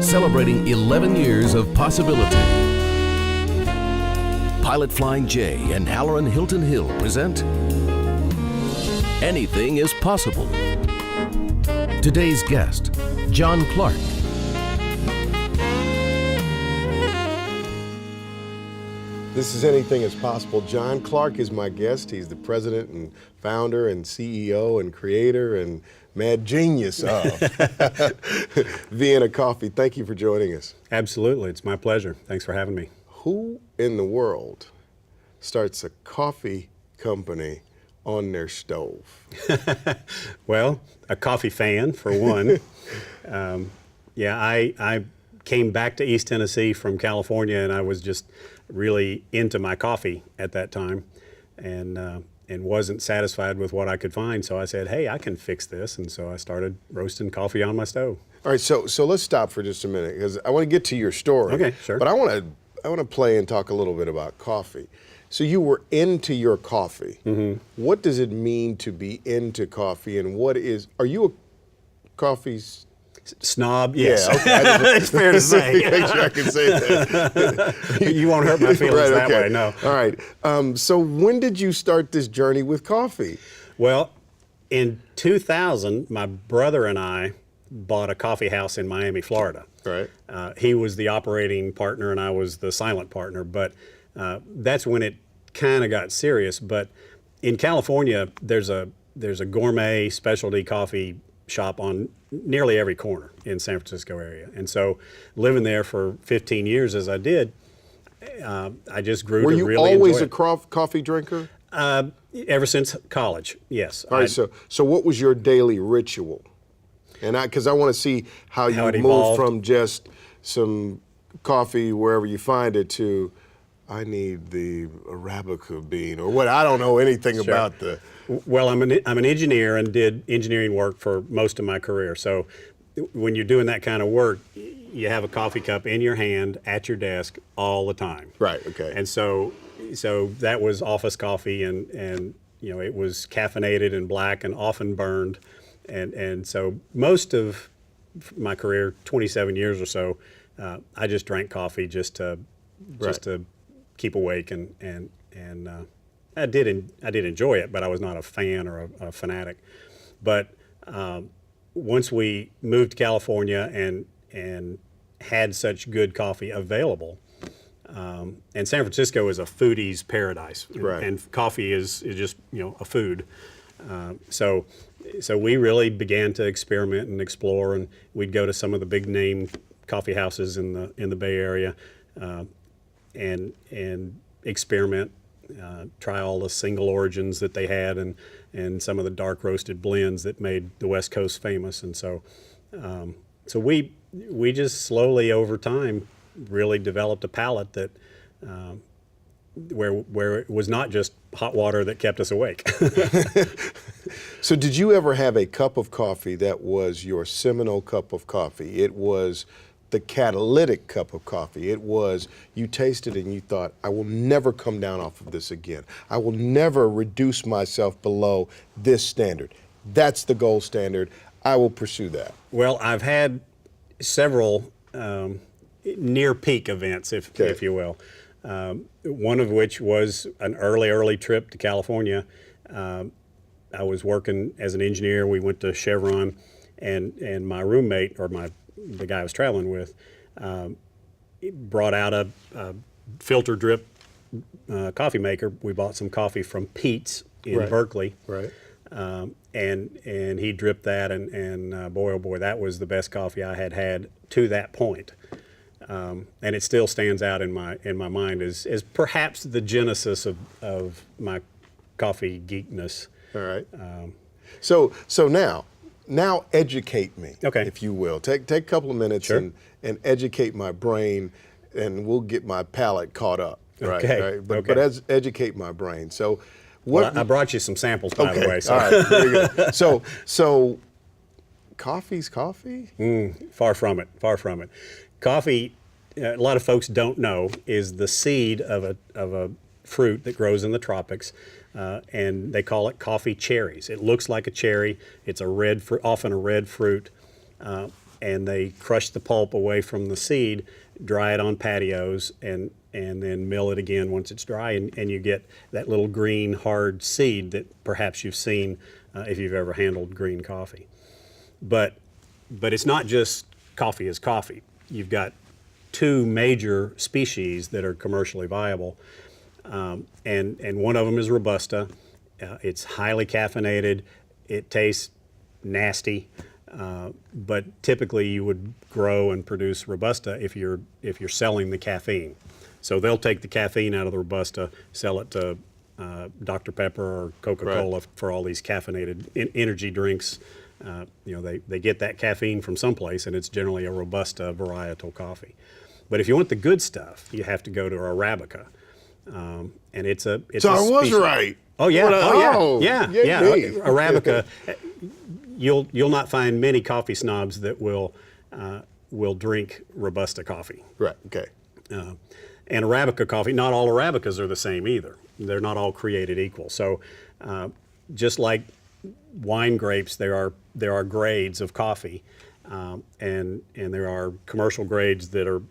celebrating 11 years of possibility. Pilot Flying J and Halloran Hilton Hill present Anything is Possible. Today's guest, John Clark. This is Anything is Possible. John Clark is my guest. He's the president and founder and CEO and creator and mad genius of Vienna Coffee. Thank you for joining us. Absolutely. It's my pleasure. Thanks for having me. Who in the world starts a coffee company on their stove? Well, a coffee fan, for one. I came back to East Tennessee from California, and I was just really into my coffee at that time, and wasn't satisfied with what I could find. So I said, hey, I can fix this. And so I started roasting coffee on my stove. All right, so let's stop for just a minute, because I want to get to your story. Okay, sure. But I want to play and talk a little bit about coffee. So you were into your coffee. Mm-hmm. What does it mean to be into coffee, and are you a coffee snob? Yes. Yeah, okay. It's fair to say. Make sure I can say that. You won't hurt my feelings that way, no. All right. So when did you start this journey with coffee? Well, in 2000, my brother and I bought a coffee house in Miami, Florida. Right. He was the operating partner and I was the silent partner, but that's when it kind of got serious. But in California, there's a gourmet specialty coffee shop on nearly every corner in San Francisco area. And so living there for 15 years as I did, I just grew to really enjoy it. Were you always a coffee drinker? Ever since college, yes. All right, so what was your daily ritual? And because I want to see how you moved from just some coffee wherever you find it to, I need the Arabica bean or what. I don't know anything about the. Well, I'm an engineer and did engineering work for most of my career. So when you're doing that kind of work, you have a coffee cup in your hand at your desk all the time. Right. Okay. And so that was office coffee, and it was caffeinated and black and often burned, and so most of my career, 27 years or so, I just drank coffee just to keep awake, and I did enjoy it, but I was not a fan or a fanatic. But once we moved to California and had such good coffee available, and San Francisco is a foodie's paradise, right. And coffee is just a food. So we really began to experiment and explore, and we'd go to some of the big name coffee houses in the Bay Area, and experiment, try all the single origins that they had, and some of the dark roasted blends that made the West Coast famous. And so we just slowly over time really developed a palate that where it was not just hot water that kept us awake. So did you ever have a cup of coffee that was your seminal cup of coffee? It was the catalytic cup of coffee. It was, you tasted and you thought, I will never come down off of this again. I will never reduce myself below this standard. That's the gold standard. I will pursue that. Well, I've had several near peak events, if you will. One of which was an early trip to California. I was working as an engineer. We went to Chevron, and my roommate, or the guy I was traveling with, brought out a filter drip coffee maker. We bought some coffee from Pete's in Berkeley. Right. And he dripped that, and boy, oh boy, that was the best coffee I had to that point. And it still stands out in my mind as perhaps the genesis of my coffee geekness. All right. So now educate me, okay, if you will. Take a couple of minutes, sure, and educate my brain, and we'll get my palate caught up. Right. Okay. Right? But, okay. but educate my brain. So what? Well, I brought you some samples, by the way. So. All right. Very good. So coffee's coffee? Far from it. Far from it. Coffee, a lot of folks don't know, is the seed of a fruit that grows in the tropics, and they call it coffee cherries. It looks like a cherry. It's a red, often a red fruit. and they crush the pulp away from the seed, dry it on patios, and then mill it again once it's dry, and you get that little green hard seed that perhaps you've seen if you've ever handled green coffee. But it's not just coffee as coffee. You've got two major species that are commercially viable, and one of them is Robusta. It's highly caffeinated. It tastes nasty, but typically you would grow and produce Robusta if you're selling the caffeine. So they'll take the caffeine out of the Robusta, sell it to Dr. Pepper or Coca-Cola for all these caffeinated energy drinks. They get that caffeine from someplace, and it's generally a Robusta varietal coffee. But if you want the good stuff, you have to go to Arabica, and it's so a I was species. right. Oh yeah, yeah. Me. Arabica. You'll not find many coffee snobs that will drink Robusta coffee. Right. Okay. And Arabica coffee, not all Arabicas are the same either. They're not all created equal. So just like wine grapes, there are grades of coffee, and there are commercial grades that are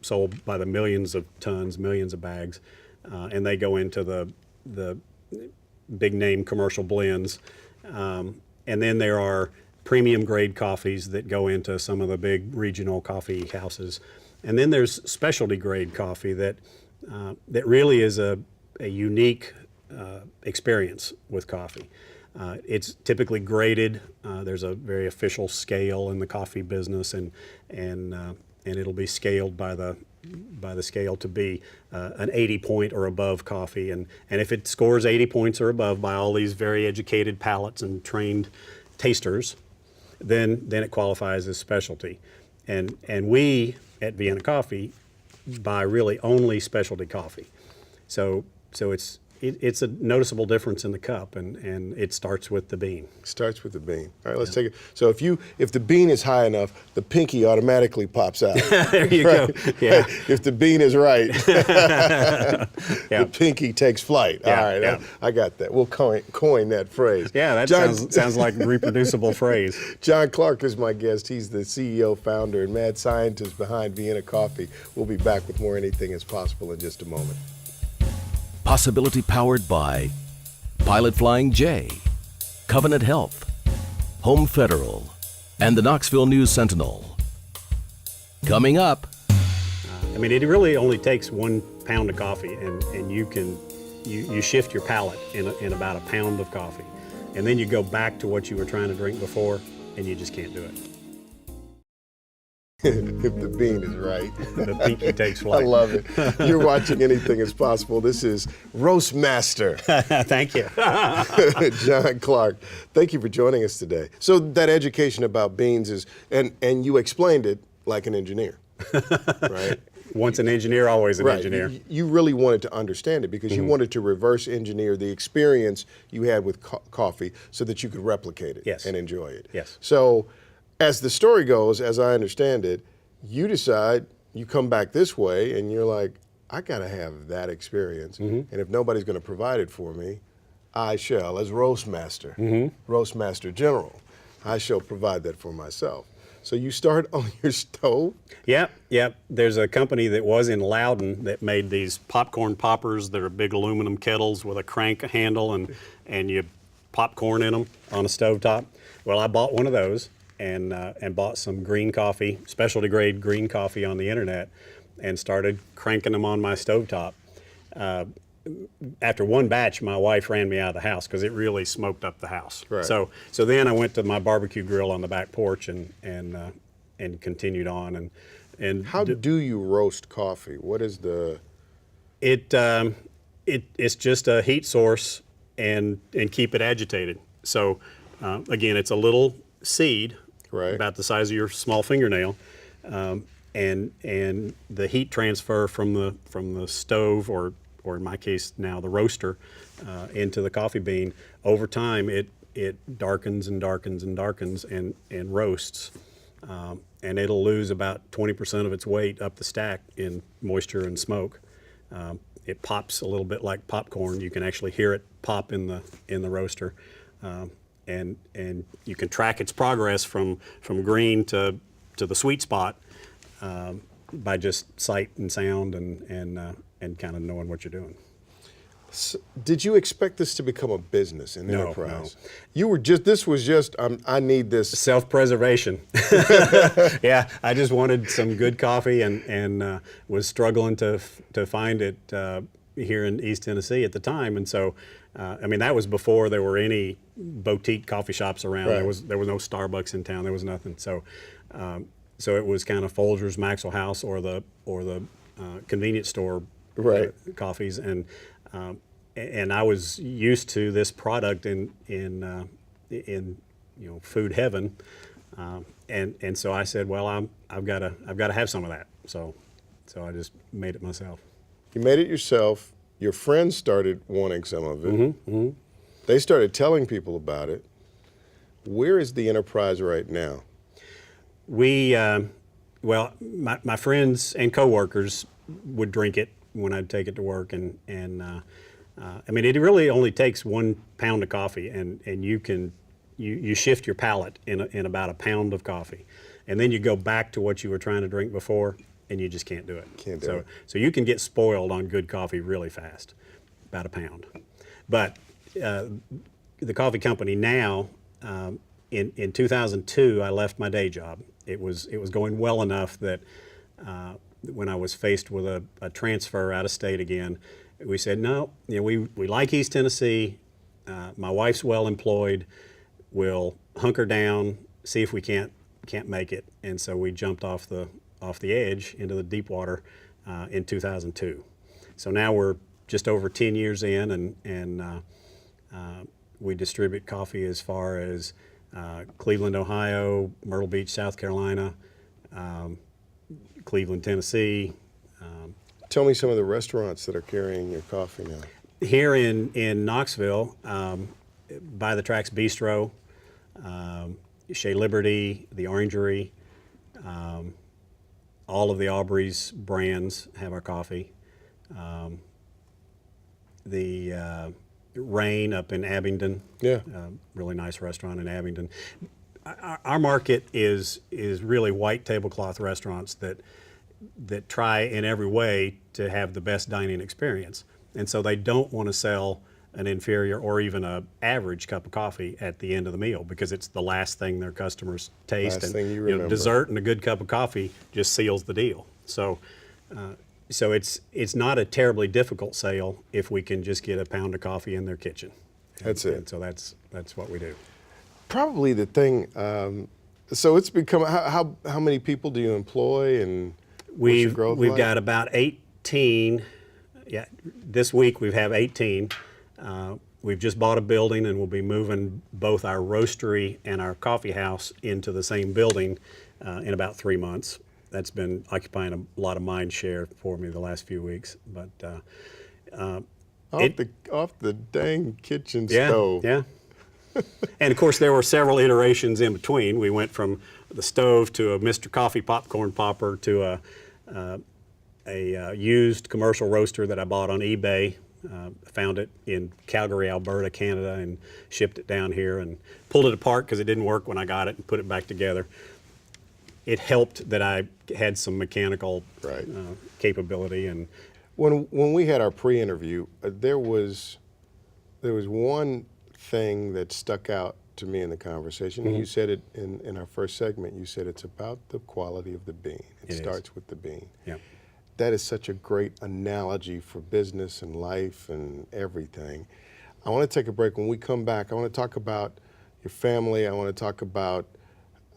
sold by the millions of tons, millions of bags, and they go into the big name commercial blends. And then there are premium grade coffees that go into some of the big regional coffee houses. And then there's specialty grade coffee that really is a unique experience with coffee. It's typically graded. There's a very official scale in the coffee business, and it'll be scaled by the scale to be an 80 point or above coffee. And if it scores 80 points or above by all these very educated palates and trained tasters, then it qualifies as specialty. And we at Vienna Coffee buy really only specialty coffee. So it's a noticeable difference in the cup, and it starts with the bean. Starts with the bean. All right, let's take it. So if the bean is high enough, the pinky automatically pops out. There you go. Yeah. If the bean is right, the pinky takes flight. Yeah, All right, yeah. I got that. We'll coin that phrase. Yeah, that sounds like a reproducible phrase. John Clark is my guest. He's the CEO, founder, and mad scientist behind Vienna Coffee. We'll be back with more Anything is Possible in just a moment. Possibility powered by Pilot Flying J, Covenant Health, Home Federal, and the Knoxville News Sentinel. Coming up. I mean, it really only takes 1 pound of coffee, and you shift your palate in about a pound of coffee. And then you go back to what you were trying to drink before, and you just can't do it. If the bean is right. The pinky takes flight. I love it. You're watching Anything is Possible. This is Roast Master. Thank you. John Clark, thank you for joining us today. So that education about beans is, and you explained it like an engineer, right? Once an engineer, always an engineer. You really wanted to understand it because you wanted to reverse engineer the experience you had with coffee so that you could replicate it and enjoy it. Yes. So as the story goes, as I understand it, you decide, you come back this way and you're like, I gotta have that experience. And if nobody's gonna provide it for me, I shall, as Roast Master, Roast Master General, I shall provide that for myself. So you start on your stove? Yep. There's a company that was in Loudon that made these popcorn poppers that are big aluminum kettles with a crank handle, and you popcorn in them on a stovetop. Well, I bought one of those and bought some green coffee, specialty grade green coffee on the internet, and started cranking them on my stovetop. After one batch, my wife ran me out of the house because it really smoked up the house. Right. So then I went to my barbecue grill on the back porch and continued on. And how do you roast coffee? What is the? It's just a heat source and keep it agitated. So again, it's a little seed, about the size of your small fingernail, and the heat transfer from the stove or in my case now the roaster into the coffee bean, over time it darkens and darkens and darkens and roasts, and it'll lose about 20% of its weight up the stack in moisture and smoke. It pops a little bit like popcorn. You can actually hear it pop in the roaster, and you can track its progress from green to to the sweet spot by just sight and sound and kind of knowing what you're doing. So did you expect this to become a business, an No, enterprise? You were just, this was just, I need this. Self-preservation. Yeah, I just wanted some good coffee and was struggling to find it here in East Tennessee at the time. And so, I mean, that was before there were any boutique coffee shops around. Right. There was no Starbucks in town. There was nothing. So, so it was kind of Folgers, Maxwell House, or the convenience store Right. coffees, and I was used to this product in food heaven, and so I said, well, I've got to have some of that. So I just made it myself. You made it yourself. Your friends started wanting some of it. They started telling people about it. Where is the enterprise right now? We, well, my friends and coworkers would drink it when I'd take it to work, and I mean, it really only takes 1 pound of coffee, and you shift your palate in about a pound of coffee, and then you go back to what you were trying to drink before, and you just can't do it. Can't do it. So you can get spoiled on good coffee really fast, about a pound. But the coffee company now, in 2002, I left my day job. It was going well enough that when I was faced with a transfer out of state again, we said, no, we like East Tennessee. My wife's well employed. We'll hunker down, see if we can't make it. And so we jumped off the edge into the deep water in 2002. So now we're just over 10 years in, and we distribute coffee as far as Cleveland, Ohio, Myrtle Beach, South Carolina, Cleveland, Tennessee. Tell me some of the restaurants that are carrying your coffee now. Here in Knoxville, By the Tracks Bistro, Shea Liberty, the Orangery, all of the Aubrey's brands have our coffee. The Rain up in Abingdon, Yeah. Really nice restaurant in Abingdon. Our market is really white tablecloth restaurants that try in every way to have the best dining experience, and so they don't want to sell an inferior or even a average cup of coffee at the end of the meal, because it's the last thing their customers taste. Last thing you remember. Dessert and a good cup of coffee just seals the deal. So it's not a terribly difficult sale if we can just get a pound of coffee in their kitchen. That's it. And so that's what we do. Probably the thing. So it's become, how many people do you employ, and what's your growth We've like? got about 18. Yeah, this week we have 18. We've just bought a building, and we'll be moving both our roastery and our coffee house into the same building in about 3 months. That's been occupying a lot of mind share for me the last few weeks. But off the dang kitchen stove. Yeah. And of course, there were several iterations in between. We went from the stove to a Mr. Coffee popcorn popper to a used commercial roaster that I bought on eBay. Found it in Calgary, Alberta, Canada, and shipped it down here and pulled it apart because it didn't work when I got it, and put it back together. It helped that I had some mechanical Right. capability. And When we had our pre-interview, there was one thing that stuck out to me in the conversation. And you said it in our first segment. You said it's about the quality of the bean. It is. starts with the bean. yeah. That is such a great analogy for business and life and everything. I want to take a break. When we come back, I want to talk about your family. I want to talk about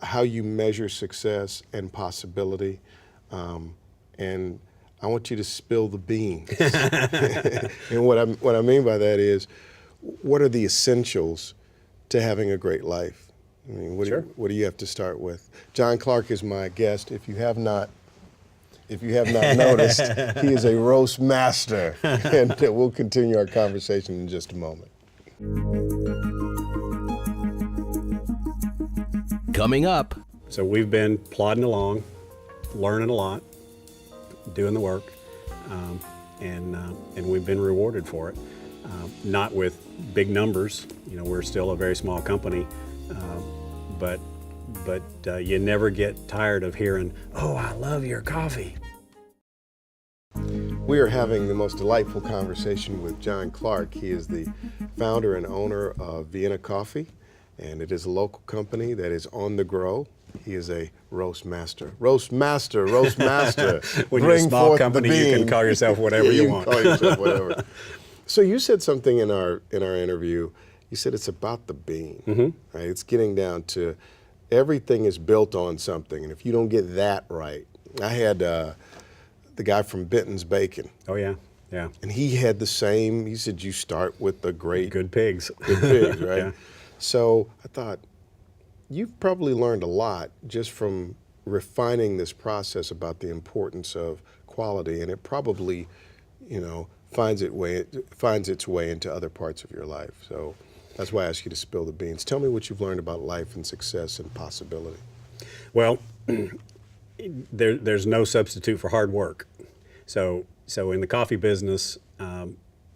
how you measure success and possibility. And I want you to spill the beans. And what I mean by that is, what are the essentials to having a great life? I mean, what do you have to start with? John Clark is my guest. If you have not noticed, he is a roast master. And we'll continue our conversation in just a moment. Coming up, So we've been plodding along, learning a lot, doing the work, and we've been rewarded for it. Not with big numbers, we're still a very small company, but you never get tired of hearing, "Oh, I love your coffee." We are having the most delightful conversation with John Clark. He is the founder and owner of Vienna Coffee, and it is a local company that is on the grow. He is a roast master. Roast master, roast master. When you're a Bring small forth the company, you can bean. call yourself whatever Yeah, you can want. call yourself whatever. So you said something in our interview. You said it's about the bean. Right? It's getting down to everything is built on something, and if you don't get that right, I had the guy from Benton's Bacon, Oh yeah, yeah. and he had the same. He said you start with the great Good pigs. good pigs, right? Yeah. So I thought you've probably learned a lot just from refining this process about the importance of quality, and it probably, finds its way into other parts of your life. So that's why I asked you to spill the beans. Tell me what you've learned about life and success and possibility. Well, there's no substitute for hard work. So in the coffee business,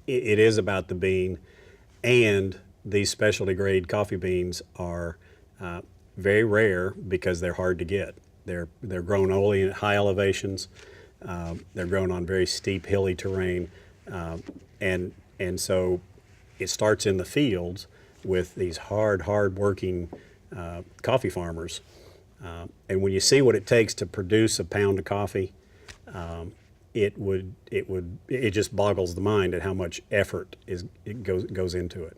it is about the bean, and these specialty grade coffee beans are very rare because they're hard to get. They're grown only at high elevations. They're grown on very steep, hilly terrain, and so it starts in the fields with these hard working coffee farmers. And when you see what it takes to produce a pound of coffee, it just boggles the mind at how much effort goes into it.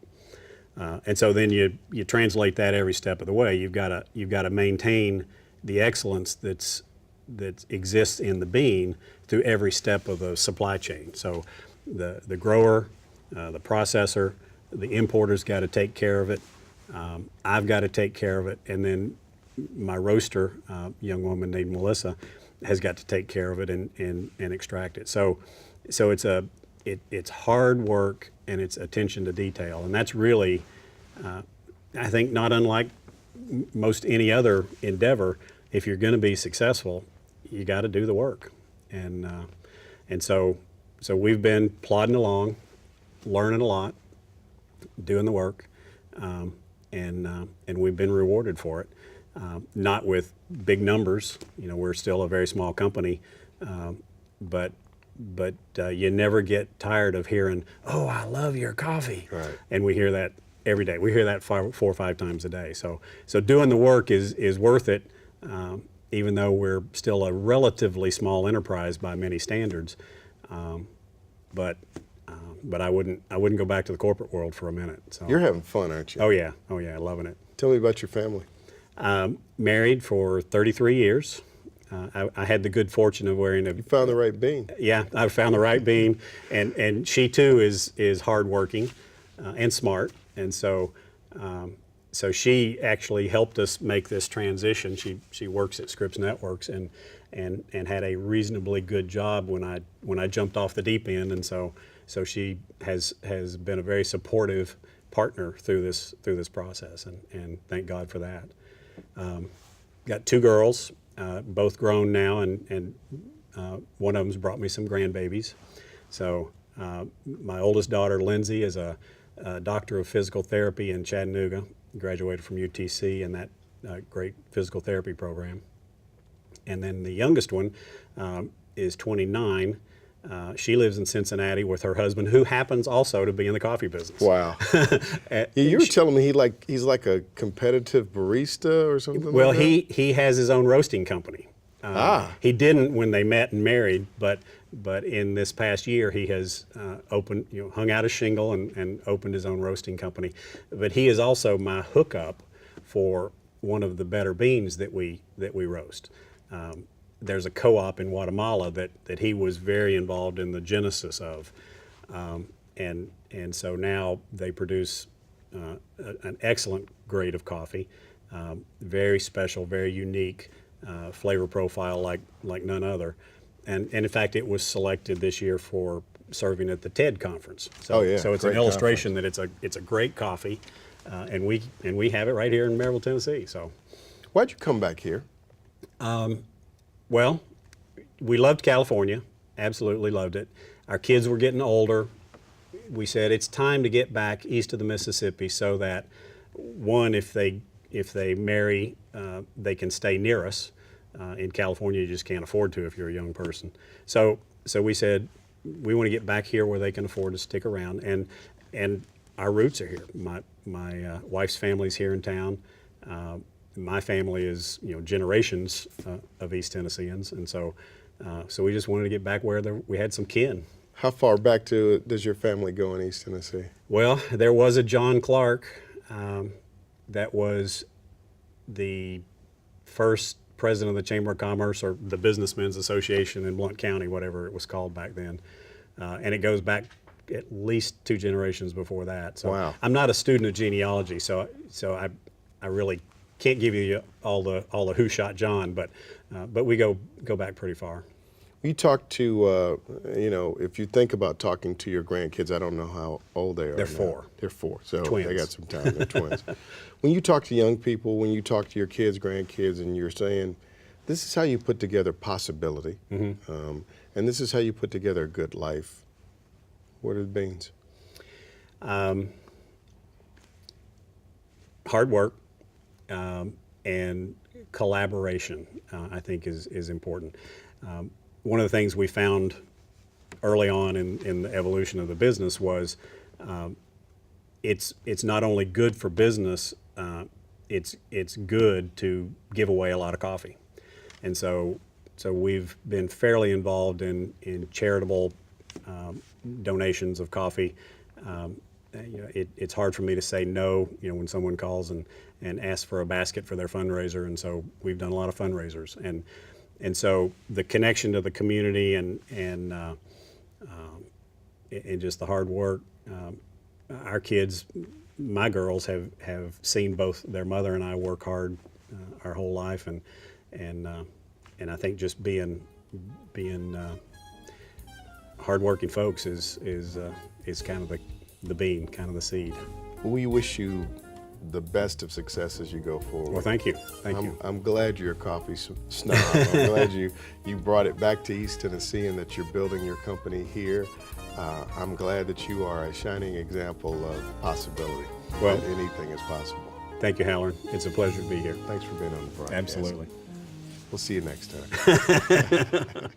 And so then you translate that every step of the way. You've got to maintain the excellence that exists in the bean through every step of the supply chain. So the grower, the processor, the importer's got to take care of it. I've got to take care of it, and then my roaster, young woman named Melissa, has got to take care of it and extract it. So it's hard work and it's attention to detail, and that's really, I think, not unlike most any other endeavor. If you're going to be successful, you got to do the work, and so we've been plodding along, learning a lot, doing the work, and we've been rewarded for it. Not with big numbers, we're still a very small company, but you never get tired of hearing, "Oh, I love your coffee," Right. And we hear that every day. We hear that 4 or 5 times a day. So doing the work is worth it, even though we're still a relatively small enterprise by many standards. But I wouldn't go back to the corporate world for a minute. So. You're having fun, aren't you? Oh yeah, loving it. Tell me about your family. Married for 33 years. I had the good fortune of wearing a. You found the right bean. Yeah, I found the right bean, and she too is hardworking and smart, and so she actually helped us make this transition. She works at Scripps Networks and had a reasonably good job when I jumped off the deep end, and so she has been a very supportive partner through this process, and thank God for that. Got 2 girls, both grown now, and one of them's brought me some grandbabies. So my oldest daughter, Lindsay, is a doctor of physical therapy in Chattanooga, graduated from UTC in that great physical therapy program. And then the youngest one is 29. She lives in Cincinnati with her husband, who happens also to be in the coffee business. Wow. You were telling me he's like a competitive barista or something. Well, like that? he has his own roasting company. He didn't when they met and married, but in this past year he has opened, hung out a shingle and opened his own roasting company. But he is also my hookup for one of the better beans that we roast. There's a co-op in Guatemala that he was very involved in the genesis of, and so now they produce an excellent grade of coffee, very special, very unique flavor profile like none other, and in fact it was selected this year for serving at the TED conference. So, Oh, yeah, so it's great an illustration that it's a great coffee, and we have it right here in Maryville, Tennessee. So, Why'd you come back here? well, we loved California, absolutely loved it. Our kids were getting older. We said it's time to get back east of the Mississippi so that, one, if they if they marry, they can stay near us. In California, you just can't afford to if you're a young person. So we said we want to get back here where they can afford to stick around, and our roots are here. My wife's family's here in town. My family is generations of East Tennesseans, and so we just wanted to get back where we had some kin. How far back does your family go in East Tennessee? Well, there was a John Clark that was the first president of the Chamber of Commerce, or the Businessmen's Association in Blount County, whatever it was called back then. And it goes back at least 2 generations before that. So wow. I'm not a student of genealogy, so I really can't give you all the who shot John, but we go back pretty far. You talk to, if you think about talking to your grandkids, I don't know how old they are. They're now. 4. They're 4, so Twins. they got some time. They're twins. When you talk to young people, when you talk to your kids, grandkids, and you're saying, this is how you put together possibility, and this is how you put together a good life, what are the beans? Hard work and collaboration, I think, is important. One of the things we found early on in the evolution of the business was it's not only good for business, it's good to give away a lot of coffee. And so we've been fairly involved in charitable donations of coffee. It's hard for me to say no, when someone calls and asks for a basket for their fundraiser, and so we've done a lot of fundraisers. And so the connection to the community and just the hard work, our kids, my girls have seen both their mother and I work hard our whole life, and I think just being hardworking folks is kind of the bean, kind of the seed. We wish you the best of success as you go forward. Well, thank you. I'm glad you're a coffee snob. I'm glad you brought it back to East Tennessee and that you're building your company here. I'm glad that you are a shining example of possibility. Well, that anything is possible. Thank you, Halloran. It's a pleasure to be here. Thanks for being on the broadcast. Absolutely. We'll see you next time.